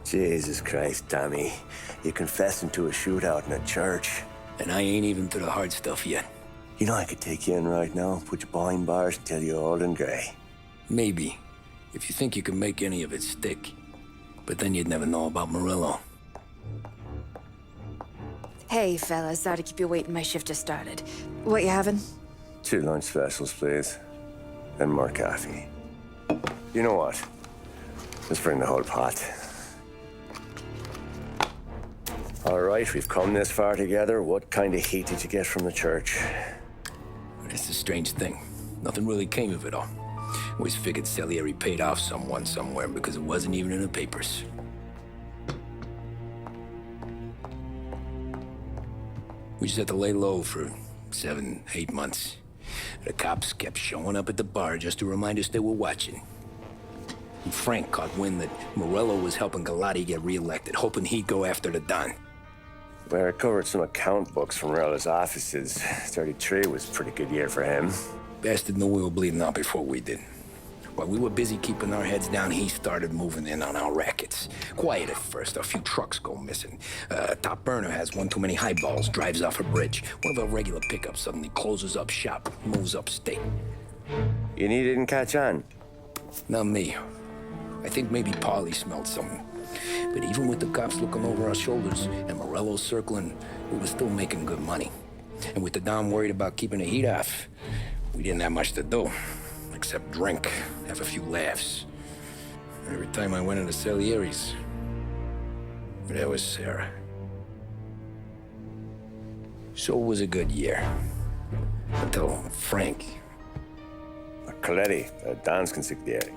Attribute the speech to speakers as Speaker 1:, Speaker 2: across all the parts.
Speaker 1: Jesus Christ, Tommy. You confessing to a shootout in a church.
Speaker 2: And I ain't even to the hard stuff yet.
Speaker 1: You know I could take you in right now, put you behind bars until you're old and grey.
Speaker 2: Maybe, if you think you can make any of it stick. But then you'd never know about Morello.
Speaker 3: Hey, fellas. Sorry to keep you waiting. My shift just started. What you having?
Speaker 1: 2 lunch specials, please. And more coffee. You know what? Let's bring the whole pot. All right, we've come this far together. What kind of heat did you get from the church?
Speaker 2: It's a strange thing. Nothing really came of it all. Always figured Salieri paid off someone somewhere because it wasn't even in the papers. We just had to lay low for 7, 8 months. The cops kept showing up at the bar just to remind us they were watching. And Frank caught wind that Morello was helping Galati get reelected, hoping he'd go after the Don.
Speaker 1: Well, I recovered some account books from Morello's offices. 33 was a pretty good year for him.
Speaker 2: Bastard knew we were bleeding out before we did. While we were busy keeping our heads down, he started moving in on our rackets. Quiet at first, a few trucks go missing. Top burner has one too many highballs, drives off a bridge. One of our regular pickups suddenly closes up shop, moves upstate.
Speaker 1: You didn't catch on?
Speaker 2: Not me. I think maybe Paulie smelled something. But even with the cops looking over our shoulders and Morello circling, we were still making good money. And with the Don worried about keeping the heat off, we didn't have much to do. Except drink, have a few laughs. Every time I went into Salieri's, there was Sarah. So it was a good year. Until Frank.
Speaker 1: Coletti, Don's consigliere.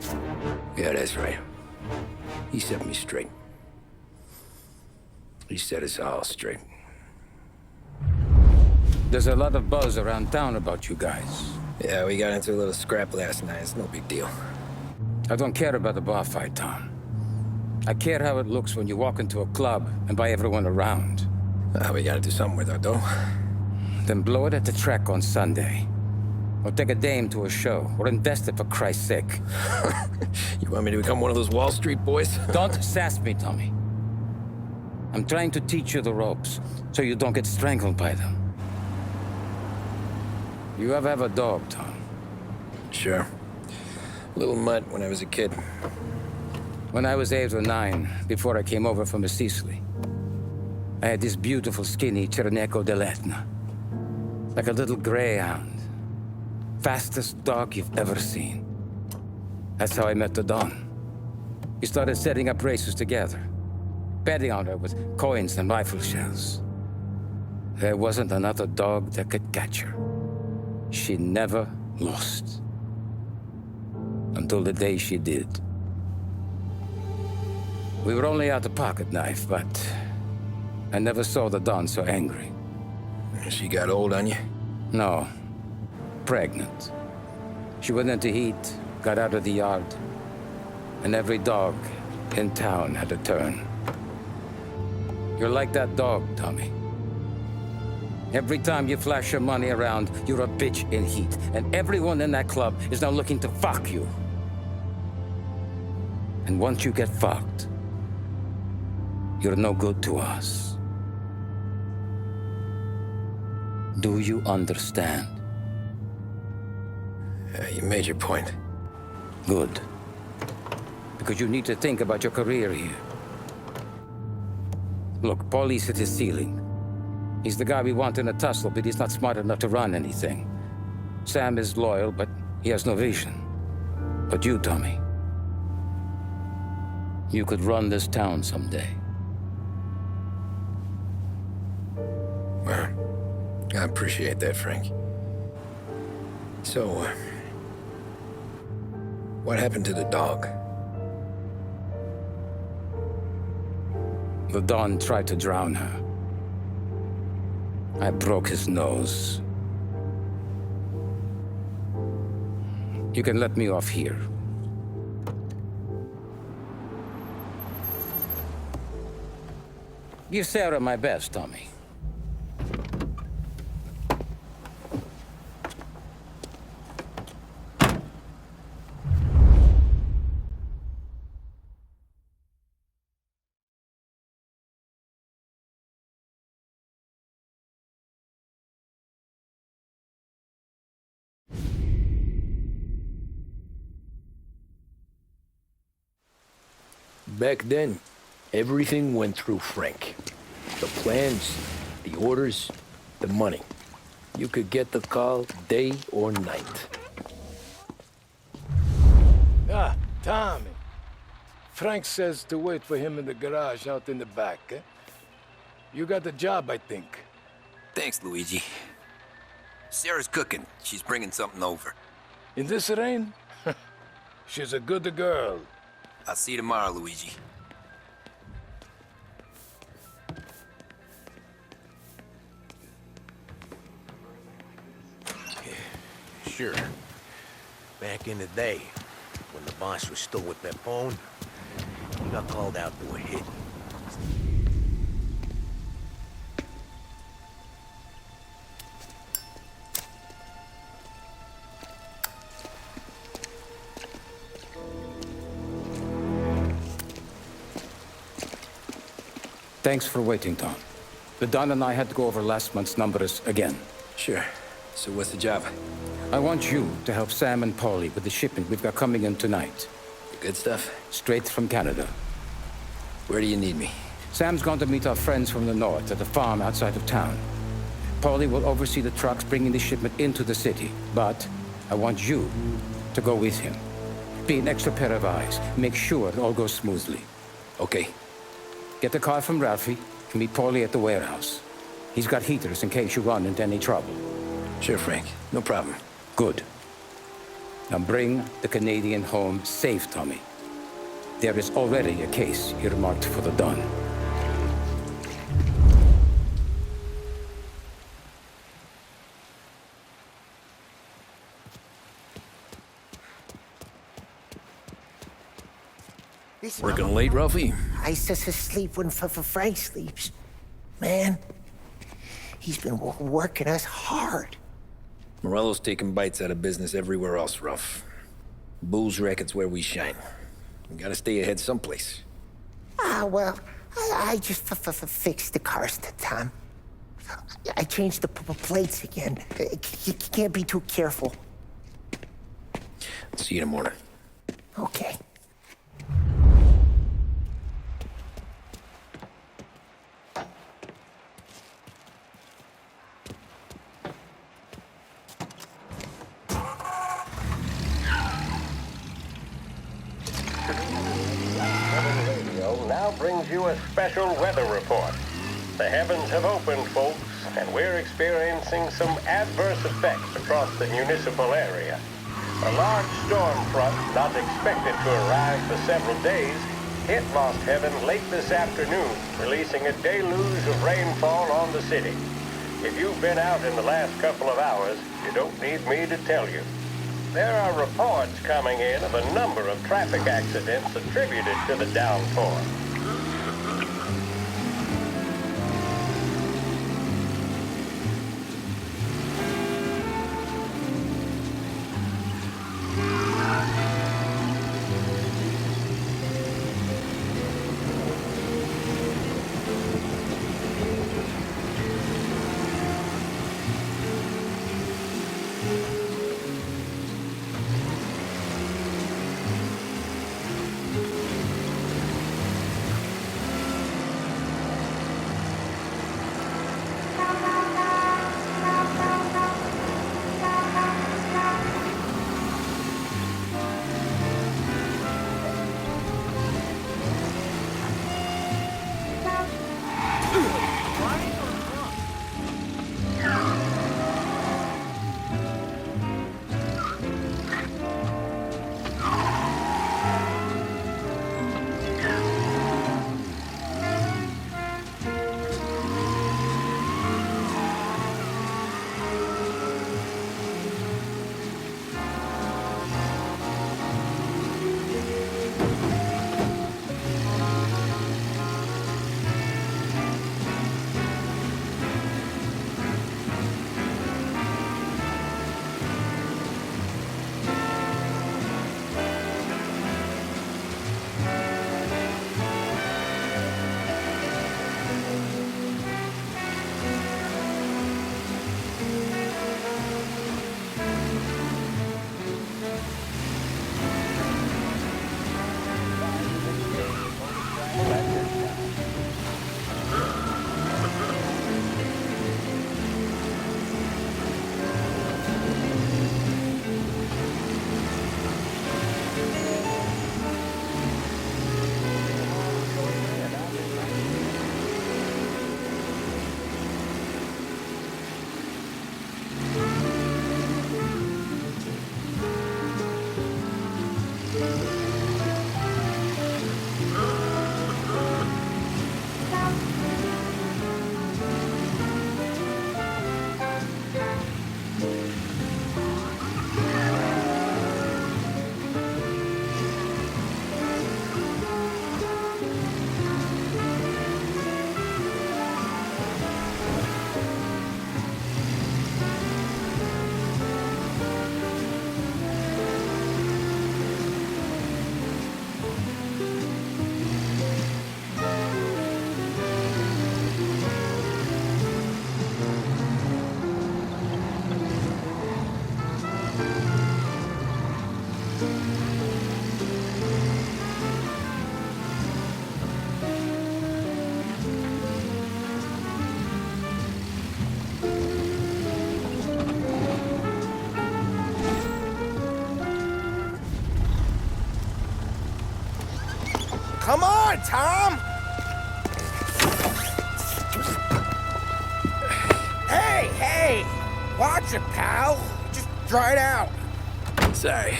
Speaker 2: Yeah, that's right. He set me straight. He set us all straight.
Speaker 4: There's a lot of buzz around town about you guys.
Speaker 2: Yeah, we got into a little scrap last night. It's no big deal.
Speaker 4: I don't care about the bar fight, Tom. I care how it looks when you walk into a club and by everyone around.
Speaker 2: We gotta do something with our dough.
Speaker 4: Then blow it at the track on Sunday. Or take a dame to a show. Or invest it for Christ's sake.
Speaker 2: You want me to become one of those Wall Street boys?
Speaker 4: Don't sass me, Tommy. I'm trying to teach you the ropes, so you don't get strangled by them. You ever have a dog, Tom?
Speaker 2: Sure. Little mutt when I was a kid.
Speaker 4: When I was 8 or 9, before I came over from Sicily, I had this beautiful, skinny Cerneco dell'Etna. Like a little greyhound. Fastest dog you've ever seen. That's how I met the Don. We started setting up races together, betting on her with coins and rifle shells. There wasn't another dog that could catch her. She never lost. Until the day she did. We were only out a pocket knife, but I never saw the Don so angry.
Speaker 2: She got old on you?
Speaker 4: No. Pregnant. She went into heat, got out of the yard, and every dog in town had a turn. You're like that dog, Tommy. Every time you flash your money around, you're a bitch in heat, and everyone in that club is now looking to fuck you. And once you get fucked, you're no good to us. Do you understand?
Speaker 2: You made your point.
Speaker 4: Good. Because you need to think about your career here. Look, Paulie's hit his ceiling. He's the guy we want in a tussle, but he's not smart enough to run anything. Sam is loyal, but he has no vision. But you, Tommy, you could run this town someday.
Speaker 2: Well, I appreciate that, Frank. So, what happened to the dog?
Speaker 4: The Don tried to drown her. I broke his nose. You can let me off here. Give Sarah my best, Tommy.
Speaker 2: Back then, everything went through Frank. The plans, the orders, the money. You could get the call day or night.
Speaker 5: Ah, Tommy. Frank says to wait for him in the garage out in the back, eh? You got the job, I think.
Speaker 6: Thanks, Luigi. Sarah's cooking. She's bringing something over.
Speaker 5: In this rain? She's a good girl.
Speaker 6: I'll see you tomorrow, Luigi.
Speaker 7: Sure. Back in the day, when the boss was still with Pepone, he got called out to a hit.
Speaker 4: Thanks for waiting, Tom. The Don and I had to go over last month's numbers again.
Speaker 2: Sure. So what's the job?
Speaker 4: I want you to help Sam and Paulie with the shipment we've got coming in tonight.
Speaker 2: The good stuff?
Speaker 4: Straight from Canada.
Speaker 2: Where do you need me?
Speaker 4: Sam's going to meet our friends from the north at the farm outside of town. Paulie will oversee the trucks bringing the shipment into the city. But I want you to go with him. Be an extra pair of eyes. Make sure it all goes smoothly.
Speaker 2: Okay.
Speaker 4: Get the car from Ralphie and meet Paulie at the warehouse. He's got heaters in case you run into any trouble.
Speaker 2: Sure, Frank. No problem.
Speaker 4: Good. Now bring the Canadian home safe, Tommy. There is already a case earmarked for the Don.
Speaker 7: Listen,
Speaker 2: Working late, Ralphie?
Speaker 7: I sleep when Frank sleeps. Man, he's been working us hard.
Speaker 2: Morello's taking bites out of business everywhere else, Ralph. Booze racket's where we shine. We gotta stay ahead someplace.
Speaker 7: Well, I just fixed the cars, Tom. I changed the plates again. You can't be too careful.
Speaker 2: See you in the morning.
Speaker 7: Okay.
Speaker 8: Now brings you a special weather report. The heavens have opened, folks, and we're experiencing some adverse effects across the municipal area. A large storm front, not expected to arrive for several days, hit Lost Heaven late this afternoon, releasing a deluge of rainfall on the city. If you've been out in the last couple of hours, you don't need me to tell you. There are reports coming in of a number of traffic accidents attributed to the downpour.
Speaker 7: on, Tom! Hey! Watch it, pal. Just dry it out.
Speaker 2: Sorry.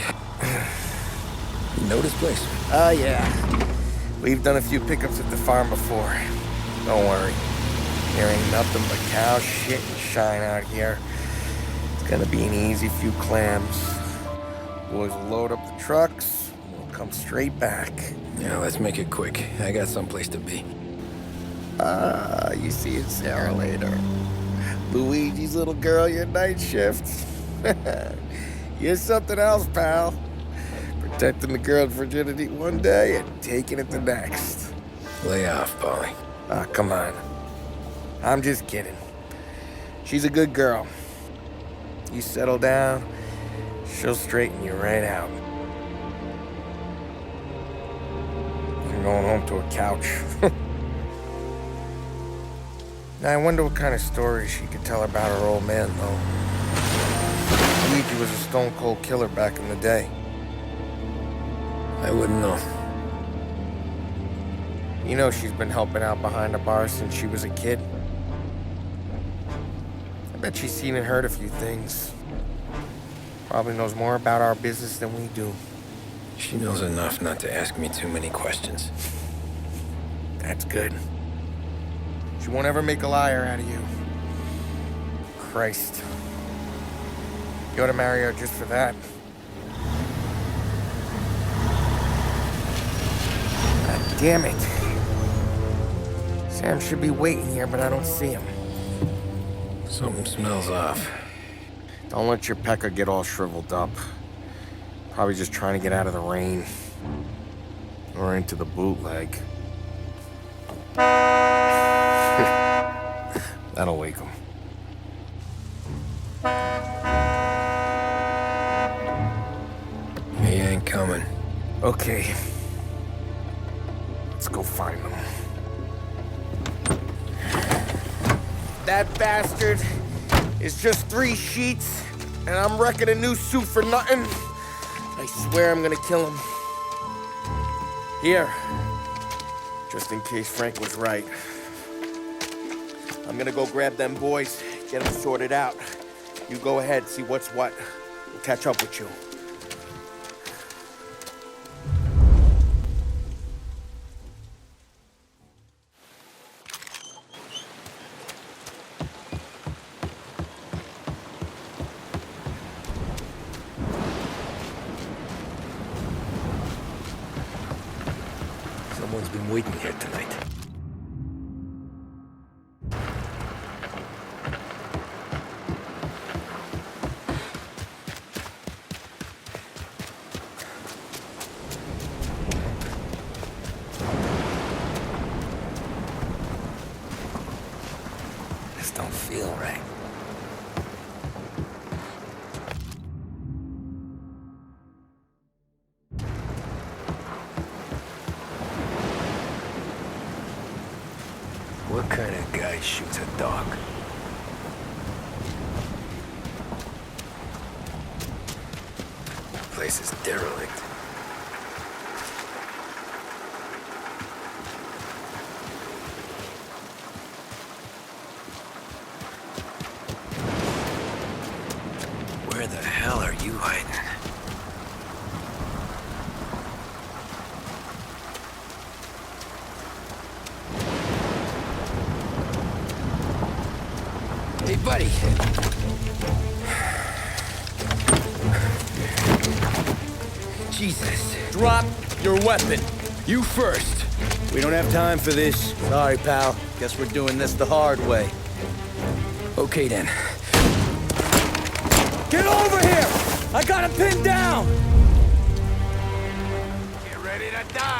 Speaker 2: You know this place?
Speaker 7: Yeah. We've done a few pickups at the farm before. Don't worry. There ain't nothing but cow shit and shine out here. It's gonna be an easy few clams. Boys will load up the trucks, and we'll come straight back.
Speaker 2: Yeah, let's make it quick. I got someplace to be.
Speaker 7: You see it, Sarah, later. Luigi's little girl, your night shift. You're something else, pal. Protecting the girl's virginity one day and taking it the next.
Speaker 2: Lay off, Polly.
Speaker 7: Ah, come on. I'm just kidding. She's a good girl. You settle down, she'll straighten you right out. I'm going home to a couch. Now, I wonder what kind of stories she could tell about her old man, though. Luigi was a stone-cold killer back in the day.
Speaker 2: I wouldn't know.
Speaker 7: You know she's been helping out behind the bar since she was a kid. I bet she's seen and heard a few things. Probably knows more about our business than we do.
Speaker 2: She knows enough not to ask me too many questions.
Speaker 7: That's good. She won't ever make a liar out of you. Christ. You ought to marry her just for that. God damn it. Sam should be waiting here, but I don't see him.
Speaker 2: Something smells off.
Speaker 7: Don't let your pecker get all shriveled up. Probably just trying to get out of the rain. Or into the bootleg. That'll wake him.
Speaker 2: He ain't coming.
Speaker 7: Okay. Let's go find him. That bastard is just 3 sheets, and I'm wrecking a new suit for nothing. I swear I'm gonna kill him. Here. Just in case Frank was right. I'm gonna go grab them boys, get them sorted out. You go ahead, see what's what. We'll catch up with you.
Speaker 2: Someone's been waiting here tonight. This don't feel right. What kind of guy shoots a dog? Place is derelict. Where the hell are you hiding? Hey, buddy. Jesus.
Speaker 9: Drop your weapon.
Speaker 2: You first.
Speaker 9: We don't have time for this. Sorry, pal. Guess we're doing this the hard way.
Speaker 2: Okay, then.
Speaker 9: Get over here! I got him pinned down!
Speaker 5: Get ready to die!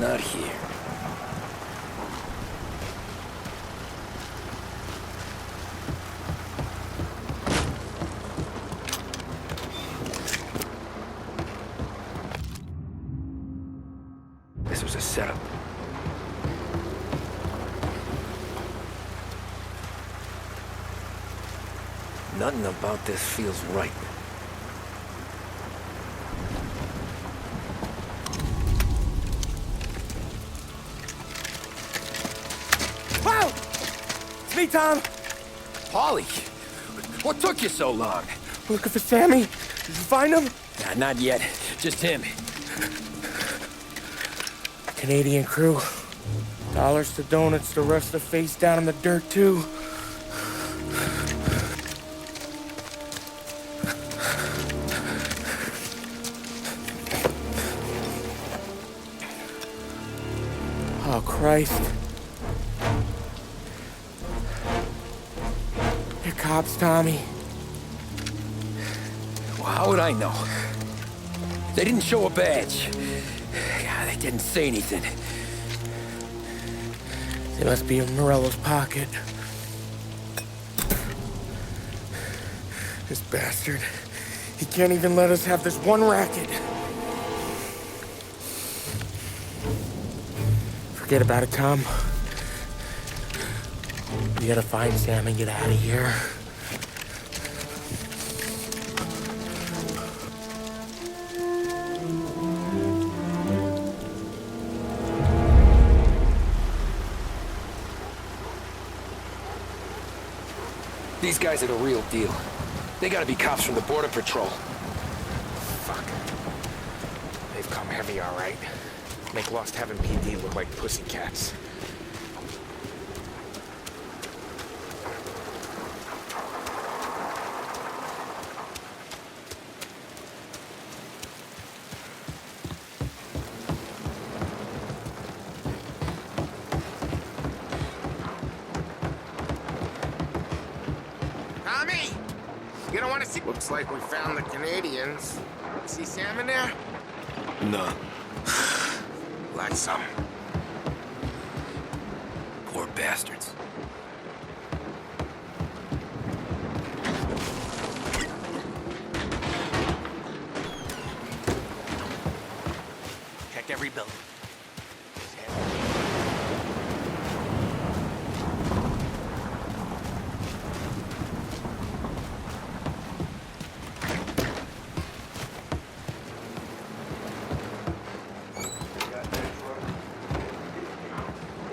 Speaker 2: not here. This was a setup. Nothing about this feels right.
Speaker 7: Wow! It's me, Tom.
Speaker 2: Polly, what took you so long?
Speaker 7: Looking for Sammy. Did you find him?
Speaker 2: Nah, not yet. Just him.
Speaker 7: Canadian crew. Dollars to donuts, the rest of the face down in the dirt, too. Oh, Christ. They're cops, Tommy.
Speaker 2: Well, how would I know? They didn't show a badge. God, they didn't say anything.
Speaker 7: They must be in Morello's pocket. This bastard. He can't even let us have this one racket. Forget about it, Tom. We gotta find Sam and get out of here.
Speaker 2: These guys are the real deal. They gotta be cops from the Border Patrol.
Speaker 7: Fuck. They've come heavy, all right. Make Lost Heaven PD look like pussycats. Tommy! You don't want to see... Looks like we found the Canadians. See Sam in there?
Speaker 2: No.
Speaker 7: Like some.
Speaker 2: Poor bastards.
Speaker 7: Check every building.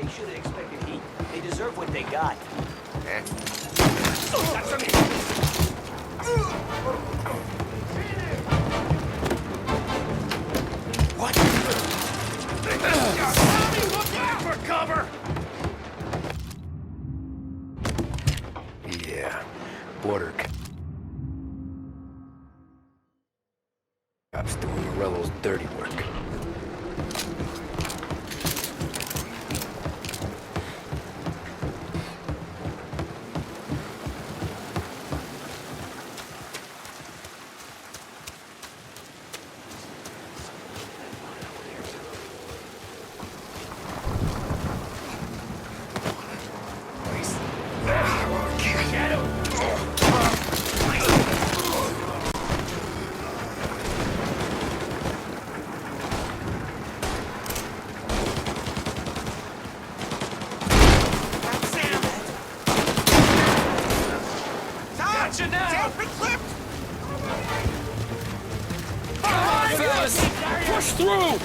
Speaker 10: They should have expected heat. They deserve what they got.
Speaker 7: Eh?
Speaker 10: What?
Speaker 5: For cover!
Speaker 2: Yeah. Border cops doing Morello's dirty work. Push through!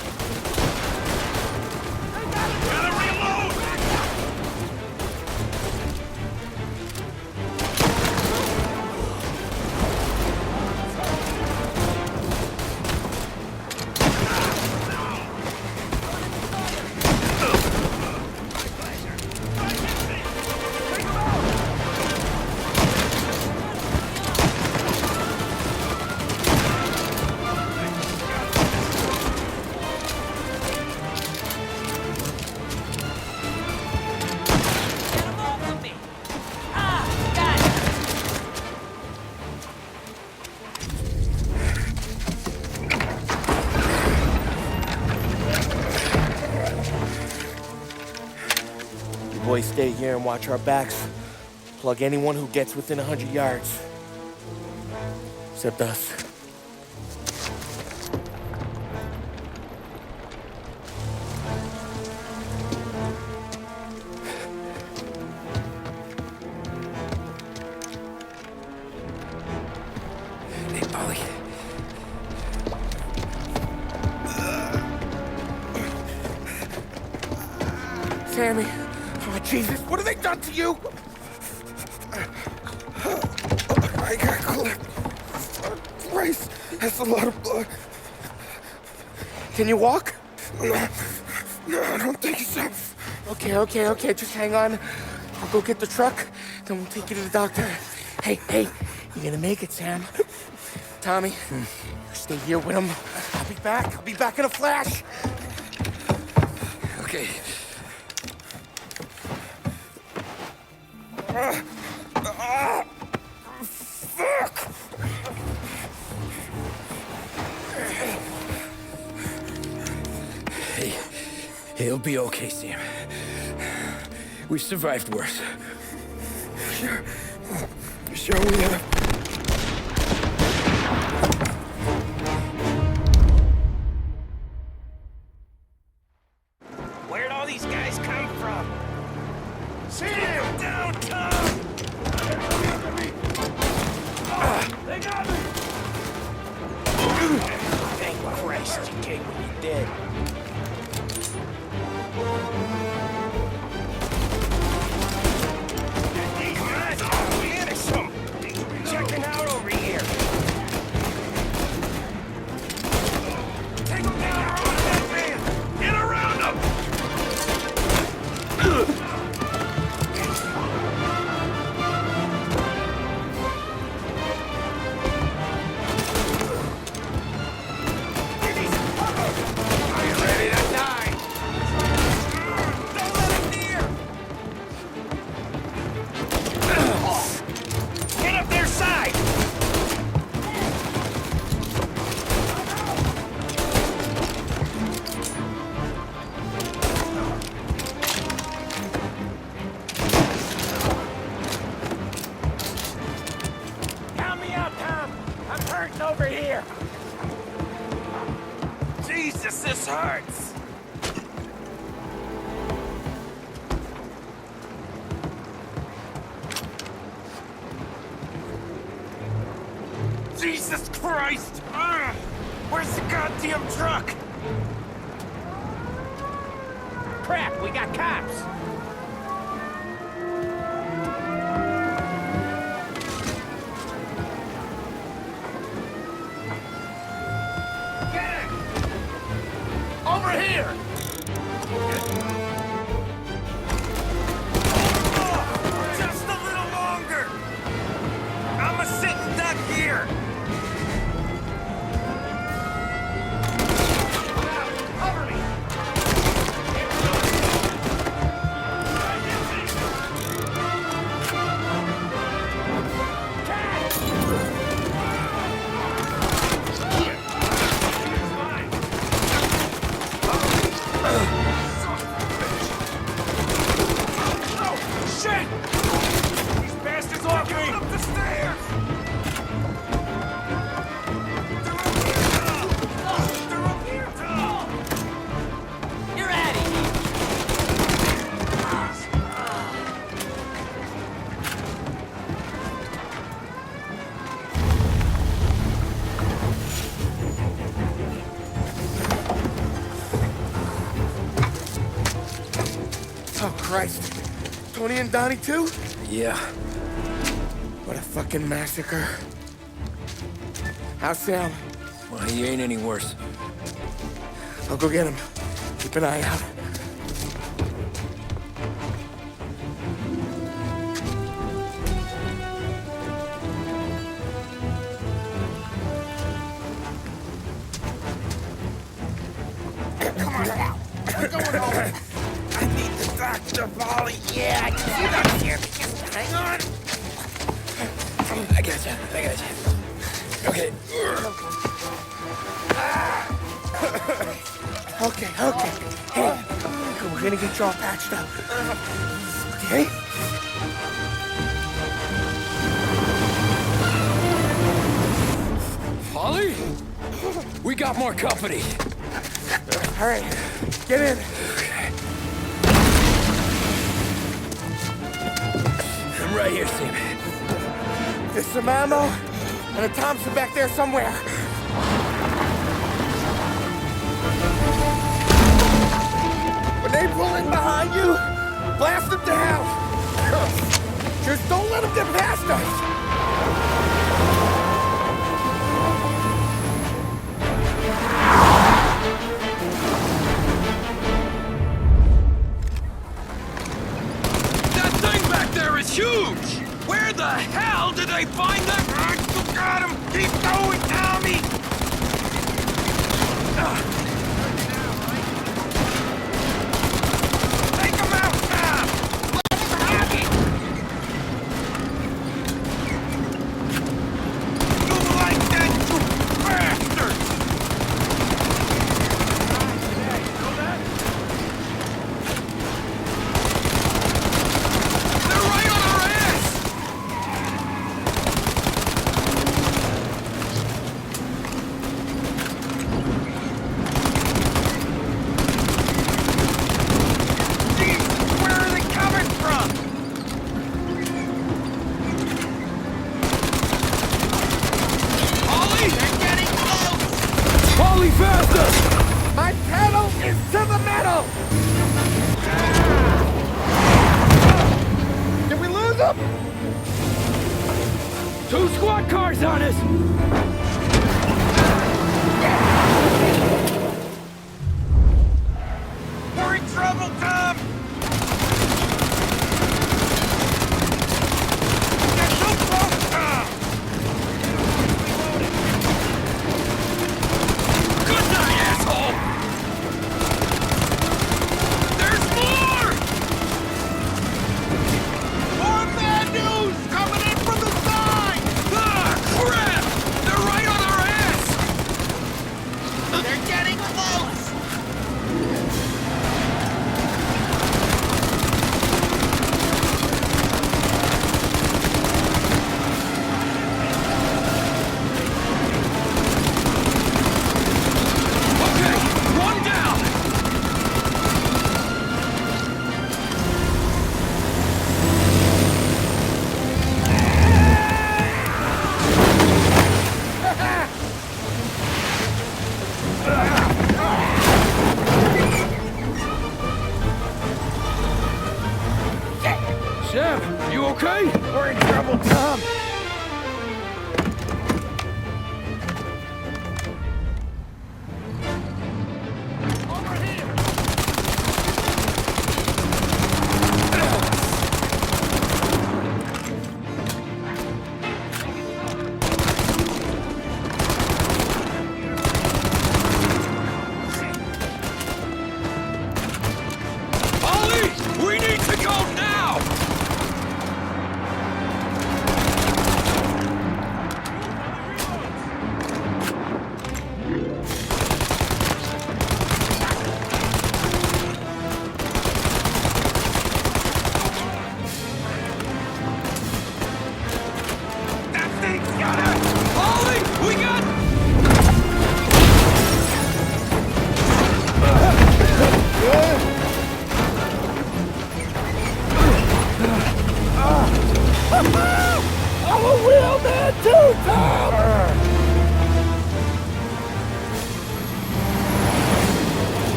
Speaker 7: boys stay here and watch our backs. Plug anyone who gets within 100 yards. Except us.
Speaker 2: Hey, Polly.
Speaker 7: Sammy. Oh, Jesus, what have they done to you? I got clipped. Christ, that's a lot of blood. Can you walk? No, I don't think so. Okay, just hang on. I'll go get the truck, then we'll take you to the doctor. Hey, you're gonna make it, Sam. Tommy, stay here with him. I'll be back in a flash.
Speaker 2: Okay.
Speaker 7: Fuck!
Speaker 2: Hey, he'll be okay, Sam. We've survived worse.
Speaker 7: Sure we have.
Speaker 10: Where'd all these guys come from? Sam! Down, Tom! They got me! Thank Christ you came when you did. These guys are innocent! Checking out over here! Take them down around that van! Get around them! Are you ready to die? Don't let him near! Get up their side! Count me out, Tom! I'm hurting over here! Jesus, this hurts! Jesus Christ! Ugh. Where's the goddamn truck? Crap, we got cops! Gang! Over here! Oh, just a little longer! I'm a sitting duck here! Cover me! Shit! These bastards off me! Up the stairs! They're up here, Tom! You're out of here!
Speaker 7: Oh, Christ. Tony and Donnie, too?
Speaker 2: Yeah.
Speaker 7: What a fucking massacre. How's Sam?
Speaker 2: Well, he ain't any worse.
Speaker 7: I'll go get him. Keep an eye out. Come on now. We're going home. I need the doctor, Polly. Yeah, you got here. Just hang on.
Speaker 2: I got you. Okay.
Speaker 7: Okay. Hey, we're gonna get you all patched up. Okay.
Speaker 2: Polly? We got more company.
Speaker 7: All right, get in.
Speaker 2: I'm right here, Sam.
Speaker 7: There's some ammo and a Thompson back there somewhere. When they pull in behind you, blast them down. Just don't let them get past us.
Speaker 10: That thing back there is huge! Where the hell did they find that? I still got him! Keep going, Tommy! Take him out, Tom! Let him have it! You like that, you bastards! They're right on our ass! Jesus, where are they coming from? Ollie, they're getting close!
Speaker 2: Polly, faster!
Speaker 7: My pedal is to the metal. Did we lose them?
Speaker 2: 2 squad cars on us!
Speaker 10: We're in trouble, Tom! Get too close, Tom! Good night, asshole! There's more! More bad news coming in from the side! Ah, crap! They're right on our ass! They're getting close!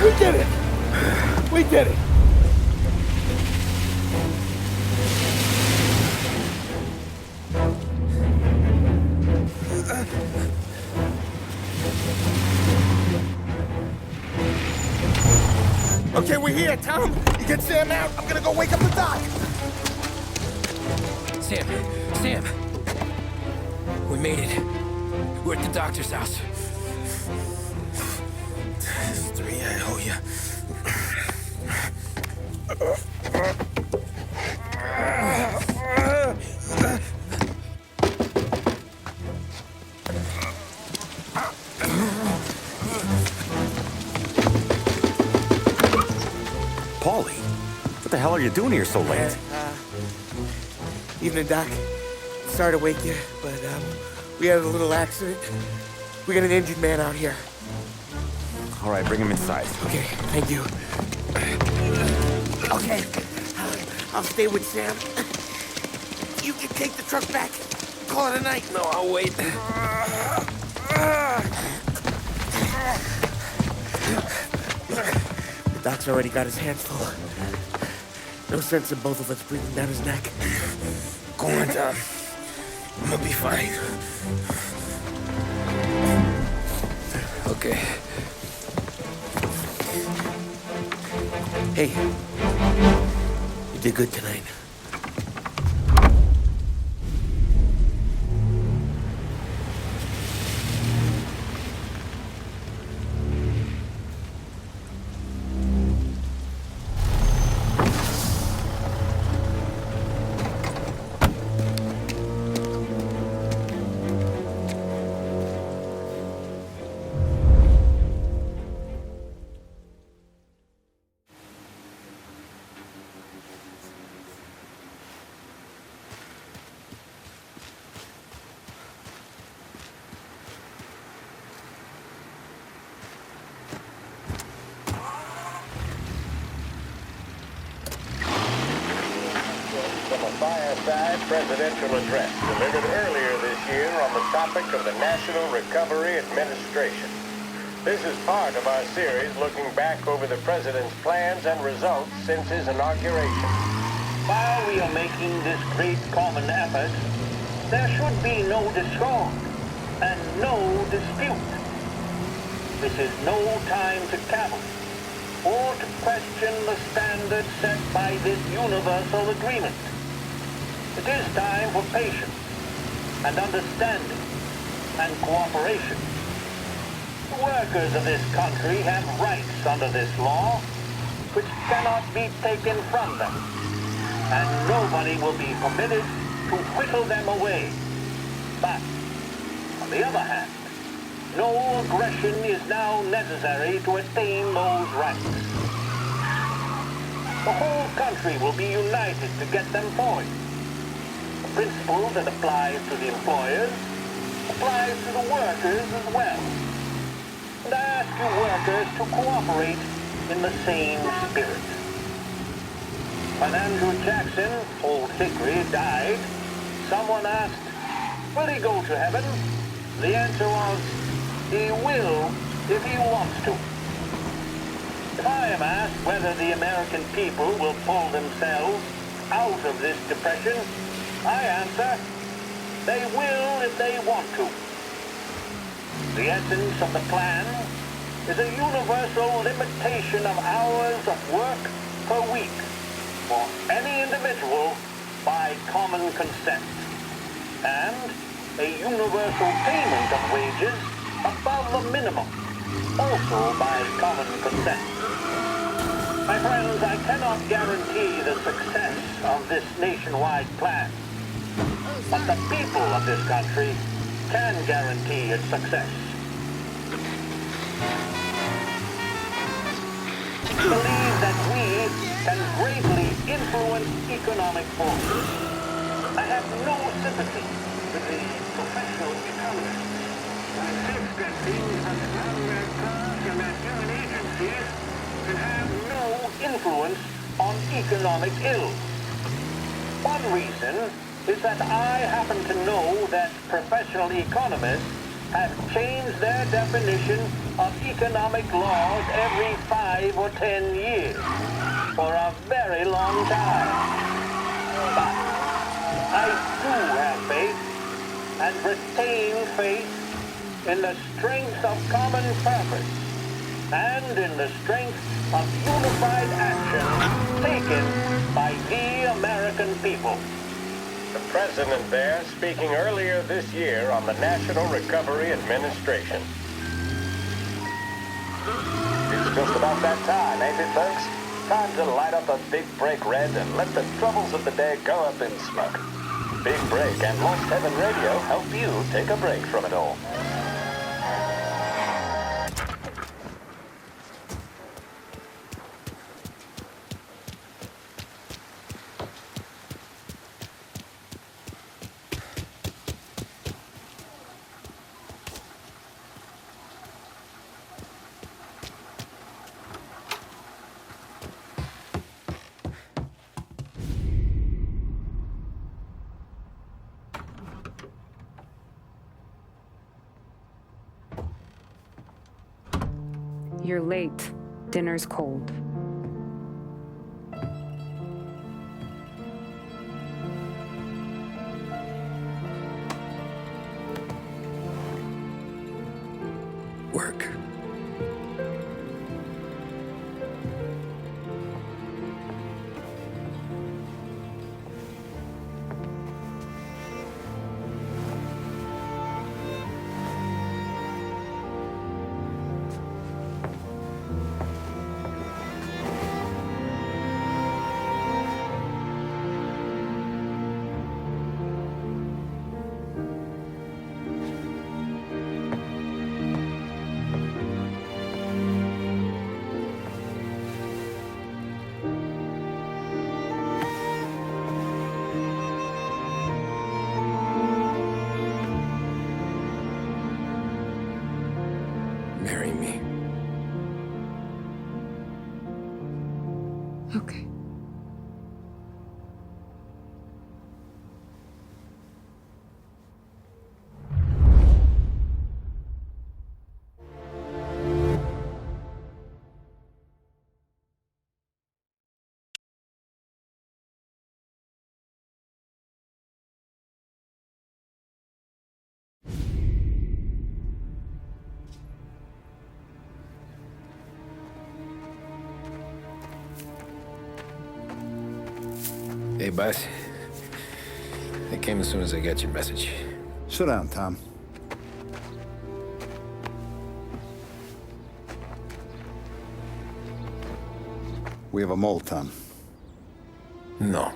Speaker 7: We did it! We did it! Okay, we're here, Tom. You get Sam out. I'm gonna go wake up the doc.
Speaker 2: Sam! We made it. We're at the doctor's house.
Speaker 7: This is 3, I owe you.
Speaker 1: Paulie, what the hell are you doing here so late?
Speaker 7: Evening, Doc. Sorry to wake you, but we had a little accident. We got an injured man out here.
Speaker 1: All right, bring him inside.
Speaker 7: Okay, thank you. Okay, I'll stay with Sam. You can take the truck back. Call it a night.
Speaker 2: No, I'll wait.
Speaker 7: The doc's already got his hands full. No sense in both of us breathing down his neck. Go on, Tom. I'm gonna be fine.
Speaker 2: Okay.
Speaker 7: Hey, you did good tonight.
Speaker 8: From a fireside presidential address delivered earlier this year on the topic of the National Recovery Administration. This is part of our series looking back over the president's plans and results since his inauguration. While we are making this great common effort, there should be no discord and no dispute. This is no time to cavil or to question the standards set by this universal agreement. It is time for patience and understanding and cooperation. The workers of this country have rights under this law which cannot be taken from them, and nobody will be permitted to whittle them away. But, on the other hand, no aggression is now necessary to attain those rights. The whole country will be united to get them forward. The principle that applies to the employers applies to the workers as well. And I ask you workers to cooperate in the same spirit. When Andrew Jackson, Old Hickory, died, someone asked, will he go to heaven? The answer was, he will if he wants to. If I am asked whether the American people will pull themselves out of this depression, I answer, they will if they want to. The essence of the plan is a universal limitation of hours of work per week for any individual by common consent, and a universal payment of wages above the minimum, also by common consent. My friends, I cannot guarantee the success of this nationwide plan, but the people of this country can guarantee its success. I believe that we can greatly influence economic forces. I have no sympathy with the professional economists who insist that things such as government cars and that human agencies can have no influence on economic ills. One reason is that I happen to know that professional economists have changed their definition of economic laws every 5 or 10 years for a very long time. But I do have faith and retain faith in the strength of common purpose and in the strength of unified action taken by the American people. The president there speaking earlier this year on the National Recovery Administration. It's just about that time, ain't it, folks? Time to light up a big break red and let the troubles of the day go up in smoke. Big Break and Lost Heaven Radio help you take a break from it all.
Speaker 11: You're late. Dinner's cold.
Speaker 2: Work. Marry me.
Speaker 11: Okay.
Speaker 2: Hey, boss. I came as soon as I got your message.
Speaker 12: Sit down, Tom. We have a mole, Tom.
Speaker 2: No.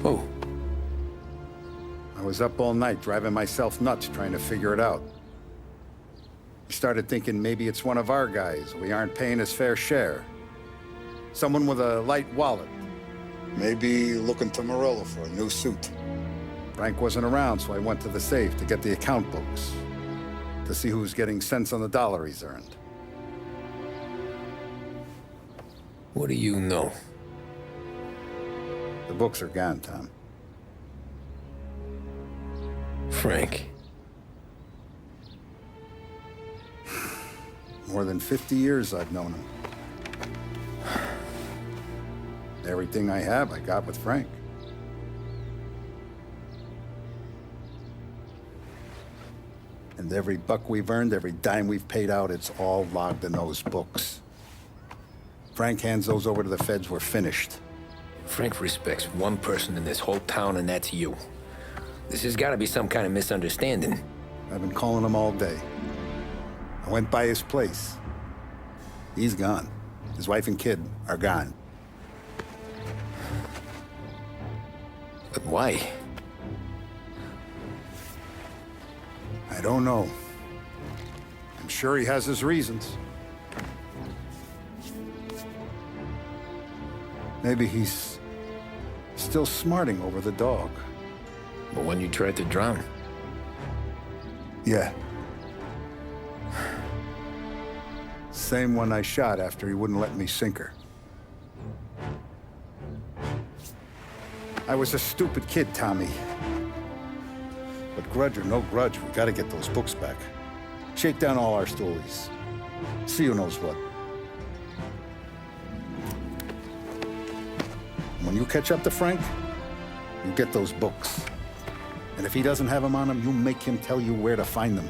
Speaker 2: Oh.
Speaker 12: I was up all night driving myself nuts trying to figure it out. I started thinking maybe it's one of our guys. We aren't paying his fair share. Someone with a light wallet. Maybe looking to Morello for a new suit. Frank wasn't around, so I went to the safe to get the account books. To see who's getting cents on the dollar he's earned.
Speaker 2: What do you know?
Speaker 12: The books are gone, Tom.
Speaker 2: Frank.
Speaker 12: More than 50 years I've known him. Everything I have, I got with Frank. And every buck we've earned, every dime we've paid out, it's all logged in those books. Frank hands those over to the feds, we're finished.
Speaker 2: Frank respects one person in this whole town, and that's you. This has got to be some kind of misunderstanding.
Speaker 12: I've been calling him all day. I went by his place. He's gone. His wife and kid are gone.
Speaker 2: But why?
Speaker 12: I don't know. I'm sure he has his reasons. Maybe he's still smarting over the dog.
Speaker 2: But when you tried to drown?
Speaker 12: Yeah. Same one I shot after he wouldn't let me sink her. I was a stupid kid, Tommy. But grudge or no grudge, we gotta get those books back. Shake down all our stories. See who knows what. When you catch up to Frank, you get those books. And if he doesn't have them on him, you make him tell you where to find them.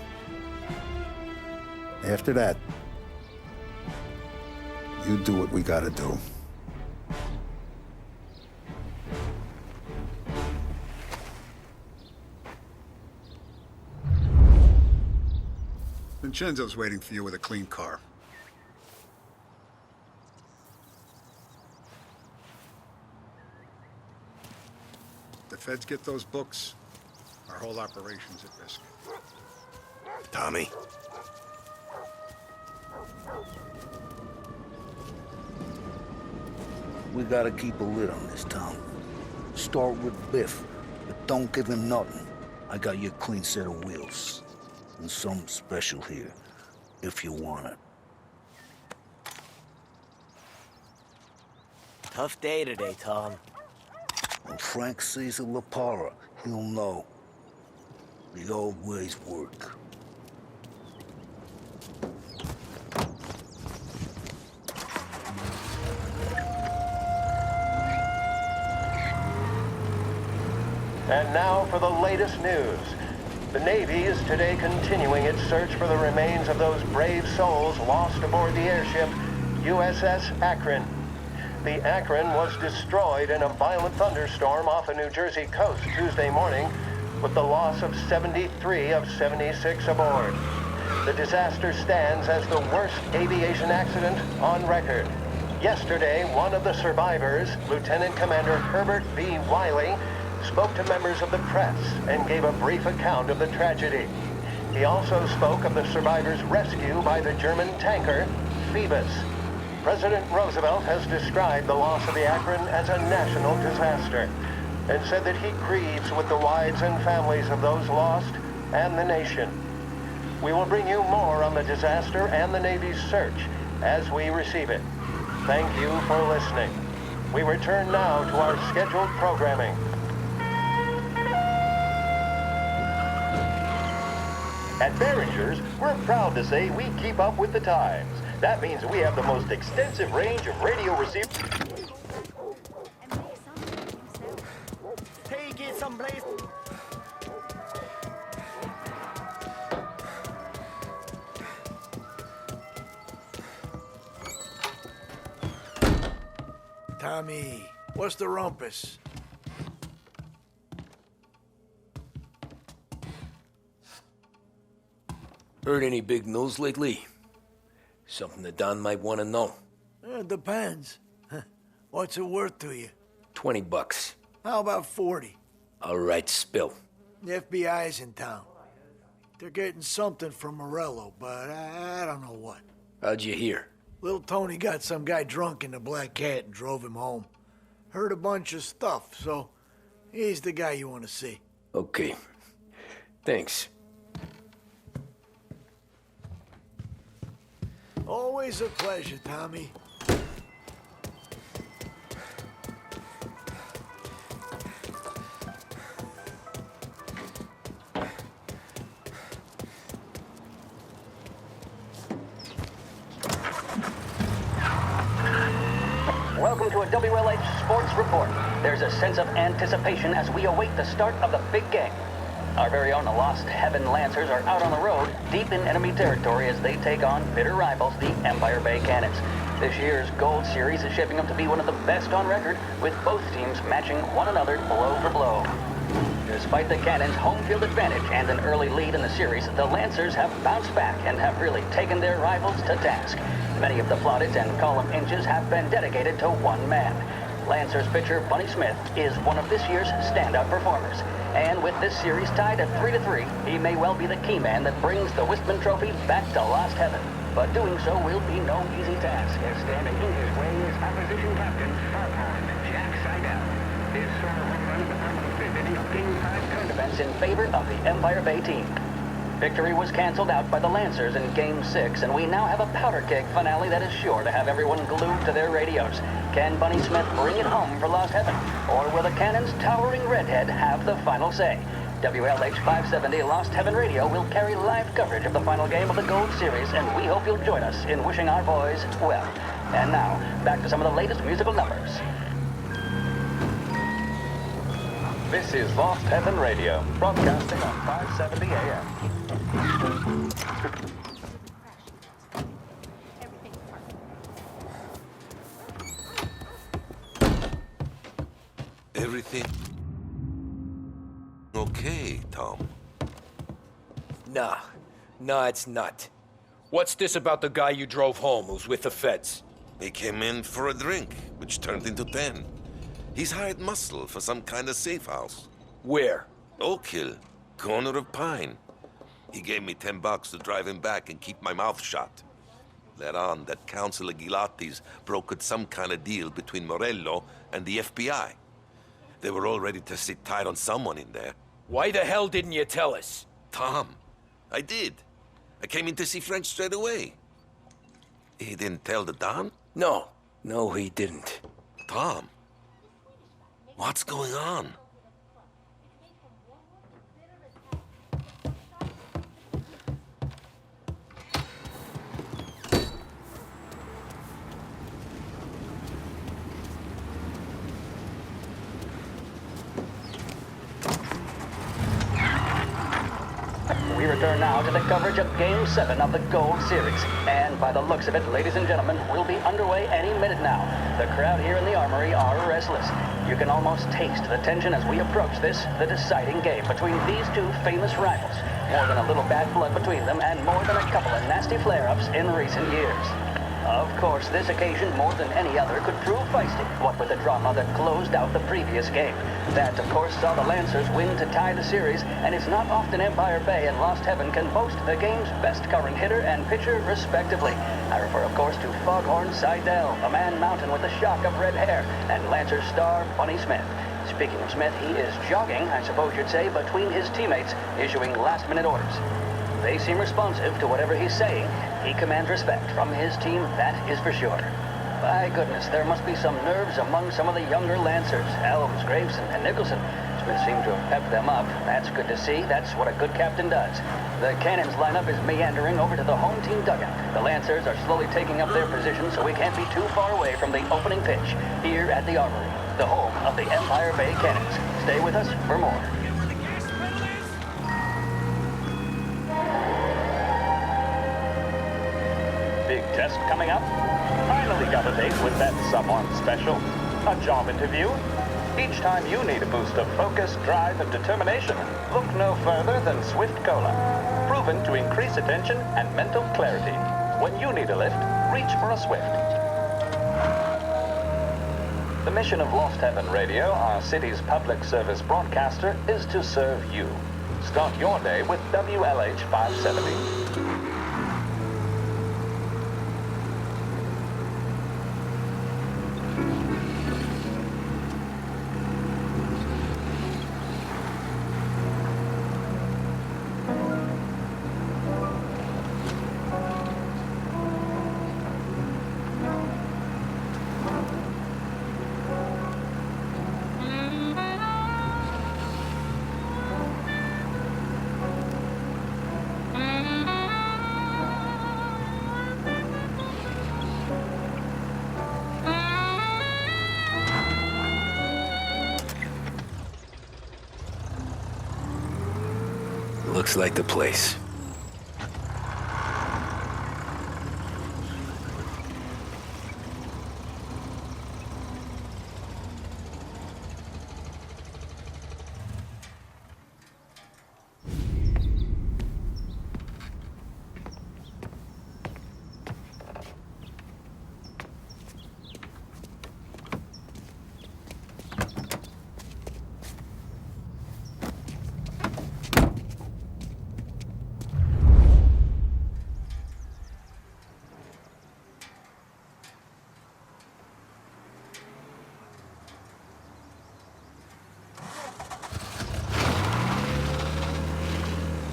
Speaker 12: After that, you do what we gotta do. Vincenzo's waiting for you with a clean car. If the feds get those books, our whole operation's at risk.
Speaker 1: Tommy?
Speaker 13: We gotta keep a lid on this town. Start with Biff, but don't give him nothing. I got you a clean set of wheels. And something special here, if you want it.
Speaker 14: Tough day today, Tom.
Speaker 13: When Frank sees a La Parra, he'll know. The old ways work.
Speaker 8: And now for the latest news. The Navy is today continuing its search for the remains of those brave souls lost aboard the airship USS Akron. The Akron was destroyed in a violent thunderstorm off the New Jersey coast Tuesday morning, with the loss of 73 of 76 aboard. The disaster stands as the worst aviation accident on record. Yesterday, one of the survivors, Lieutenant Commander Herbert V. Wiley, spoke to members of the press and gave a brief account of the tragedy. He also spoke of the survivors' rescue by the German tanker, Phoebus. President Roosevelt has described the loss of the Akron as a national disaster and said that he grieves with the wives and families of those lost and the nation. We will bring you more on the disaster and the Navy's search as we receive it. Thank you for listening. We return now to our scheduled programming.
Speaker 15: At Behringer's, we're proud to say we keep up with the times. That means we have the most extensive range of radio receivers.
Speaker 14: Take it someplace.
Speaker 5: Tommy, what's the rumpus?
Speaker 2: Heard any big news lately? Something that Don might want to know.
Speaker 5: It depends. What's it worth to you?
Speaker 2: $20.
Speaker 5: How about 40?
Speaker 2: All right, spill.
Speaker 5: The FBI's in town. They're getting something from Morello, but I don't know what.
Speaker 2: How'd you hear?
Speaker 5: Little Tony got some guy drunk in the Black Cat and drove him home. Heard a bunch of stuff, so he's the guy you want to see.
Speaker 2: Okay. Thanks.
Speaker 5: Always a pleasure, Tommy.
Speaker 16: Welcome to a WLH Sports Report. There's a sense of anticipation as we await the start of the big game. Our very own Lost Heaven Lancers are out on the road, deep in enemy territory as they take on bitter rivals, the Empire Bay Cannons. This year's Gold Series is shaping up to be one of the best on record, with both teams matching one another blow for blow. Despite the Cannons' home field advantage and an early lead in the series, the Lancers have bounced back and have really taken their rivals to task. Many of the plaudits and column inches have been dedicated to one man. Lancers pitcher Bunny Smith is one of this year's standout performers. And with this series tied at 3-3, he may well be the key man that brings the Wistman Trophy back to Lost Heaven. But doing so will be no easy task, as standing in his way is opposition captain, Sharphorn Jack Seidel. This sort of home run is a permanent visit of Game 5 tournaments in favor of the Empire Bay team. Victory was canceled out by the Lancers in Game 6, and we now have a powder keg finale that is sure to have everyone glued to their radios. Can Bunny Smith bring it home for Lost Heaven? Or will the Cannon's towering redhead have the final say? WLH 570 Lost Heaven Radio will carry live coverage of the final game of the Gold Series, and we hope you'll join us in wishing our boys well. And now, back to some of the latest musical numbers.
Speaker 8: This is Lost Heaven Radio, broadcasting on 570 AM.
Speaker 17: Everything okay, Tom?
Speaker 10: Nah, it's not. What's this about the guy you drove home who's with the feds?
Speaker 17: He came in for a drink, which turned into 10. He's hired muscle for some kind of safe house.
Speaker 10: Where?
Speaker 17: Oak Hill, corner of Pine. He gave me $10 to drive him back and keep my mouth shut. Let on that Councilor Gilatti's brokered some kind of deal between Morello and the FBI. They were all ready to sit tight on someone in there.
Speaker 10: Why the hell didn't you tell us?
Speaker 17: Tom, I did. I came in to see French straight away. He didn't tell the Don?
Speaker 10: No, he didn't.
Speaker 17: Tom, what's going on?
Speaker 16: We return now to the coverage of Game 7 of the Gold Series. And by the looks of it, ladies and gentlemen, we'll be underway any minute now. The crowd here in the Armory are restless. You can almost taste the tension as we approach this, the deciding game between these two famous rivals. More than a little bad blood between them, and more than a couple of nasty flare-ups in recent years. Of course, this occasion, more than any other, could prove feisty, what with the drama that closed out the previous game. That, of course, saw the Lancers win to tie the series, and it's not often Empire Bay and Lost Heaven can boast the game's best current hitter and pitcher, respectively. I refer, of course, to Foghorn Seidel, a man mountain with a shock of red hair, and Lancers star Bunny Smith. Speaking of Smith, he is jogging, I suppose you'd say, between his teammates, issuing last-minute orders. They seem responsive to whatever he's saying. He commands respect from his team, that is for sure. By goodness, there must be some nerves among some of the younger Lancers, Elms, Graves, and Nicholson. Smith seemed to have pepped them up. That's good to see. That's what a good captain does. The Cannons lineup is meandering over to the home team dugout. The Lancers are slowly taking up their position, so we can't be too far away from the opening pitch here at the Armory, the home of the Empire Bay Cannons. Stay with us for more.
Speaker 8: Big test coming up. Finally got a date with that someone special. A job interview. Each time you need a boost of focus, drive, and determination, look no further than Swift Cola. Proven to increase attention and mental clarity. When you need a lift, reach for a Swift. The mission of Lost Heaven Radio, our city's public service broadcaster, is to serve you. Start your day with WLH 570.
Speaker 2: Looks like the place.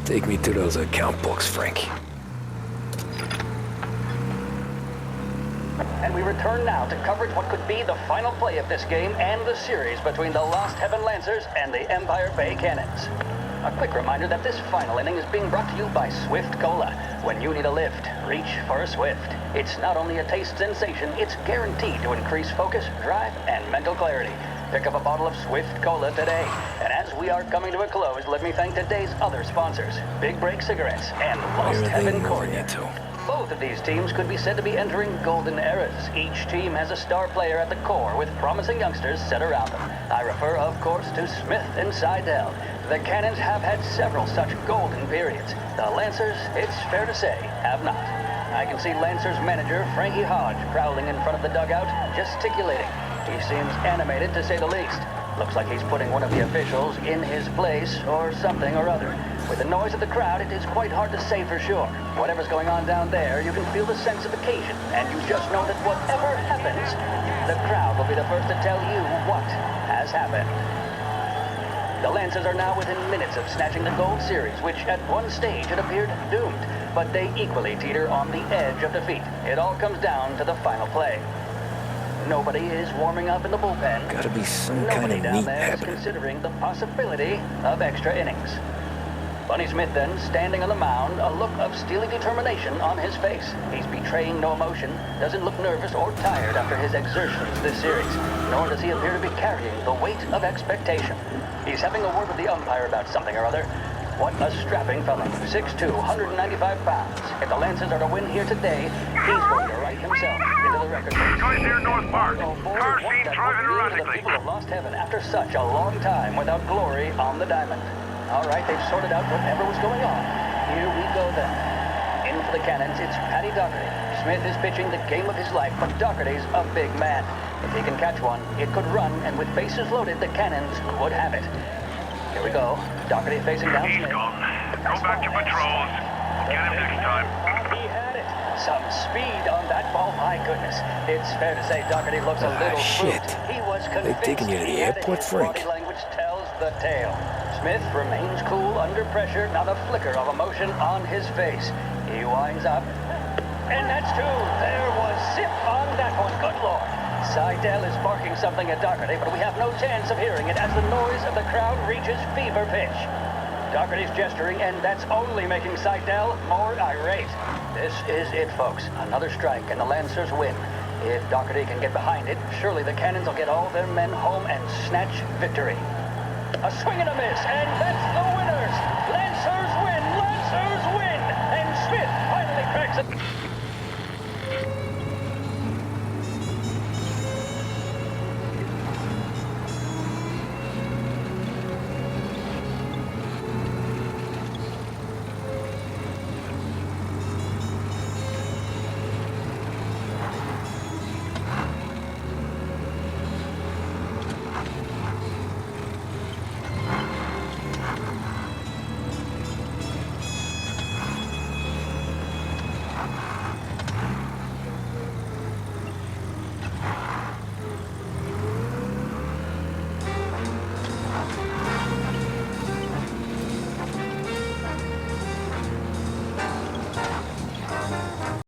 Speaker 2: Take me to those account books, Frank.
Speaker 16: And we return now to coverage what could be the final play of this game and the series between the Lost Heaven Lancers and the Empire Bay Cannons. A quick reminder that this final inning is being brought to you by Swift Cola. When you need a lift, reach for a Swift. It's not only a taste sensation, it's guaranteed to increase focus, drive, and mental clarity. Pick up a bottle of Swift Cola today. And as we are coming to a close, let me thank today's other sponsors, Big Break Cigarettes and Lost Heaven Cognac. Both of these teams could be said to be entering golden eras. Each team has a star player at the core with promising youngsters set around them. I refer, of course, to Smith and Seidel. The Cannons have had several such golden periods. The Lancers, it's fair to say, have not. I can see Lancers manager Frankie Hodge prowling in front of the dugout, gesticulating. He seems animated, to say the least. Looks like he's putting one of the officials in his place, or something or other. With the noise of the crowd, it is quite hard to say for sure. Whatever's going on down there, you can feel the sense of occasion, and you just know that whatever happens, the crowd will be the first to tell you what has happened. The Lancers are now within minutes of snatching the Gold Series, which at one stage had appeared doomed, but they equally teeter on the edge of defeat. It all comes down to the final play. Nobody is warming up in the bullpen.
Speaker 2: Gotta be some kind
Speaker 16: Nobody
Speaker 2: of
Speaker 16: down
Speaker 2: neat
Speaker 16: there is
Speaker 2: happening.
Speaker 16: considering the possibility of extra innings. Bunny Smith then, standing on the mound, a look of steely determination on his face. He's betraying no emotion, doesn't look nervous or tired after his exertions this series, nor does he appear to be carrying the weight of expectation. He's having a word with the umpire about something or other. What a strapping fellow, 6'2", 195 pounds. If the Lancers are to win here today, he's going to write himself into the record books.
Speaker 8: Guys here, North Park. Car seen driving
Speaker 16: The
Speaker 8: erratically.
Speaker 16: people have lost heaven after such a long time without glory on the diamond. All right, they've sorted out whatever was going on. Here we go then. In for the Cannons, it's Paddy Doherty. Smith is pitching the game of his life, but Doherty's a big man. If he can catch one, it could run, and with bases loaded, the Cannons could have it. Here we go. Doherty facing down Smith.
Speaker 8: Go back to patrols. Get him next time.
Speaker 16: He had it. Some speed on that ball. My goodness. It's fair to say Doherty looks a little
Speaker 2: shit.
Speaker 16: spooked. He was
Speaker 2: They
Speaker 16: convinced
Speaker 2: taking you to the
Speaker 16: he had it.
Speaker 2: airport,
Speaker 16: His
Speaker 2: Frank?
Speaker 16: body language tells the tale. Smith remains cool under pressure, not a flicker of emotion on his face. He winds up. And that's two. There was zip on that one. Good Lord. Seidel is barking something at Doherty, but we have no chance of hearing it as the noise of the crowd reaches fever pitch. Doherty's gesturing, and that's only making Seidel more irate. This is it, folks. Another strike, and the Lancers win. If Doherty can get behind it, surely the Cannons will get all their men home and snatch victory. A swing and a miss, and that's the winners! Lancers win! Lancers win! And Smith finally cracks it.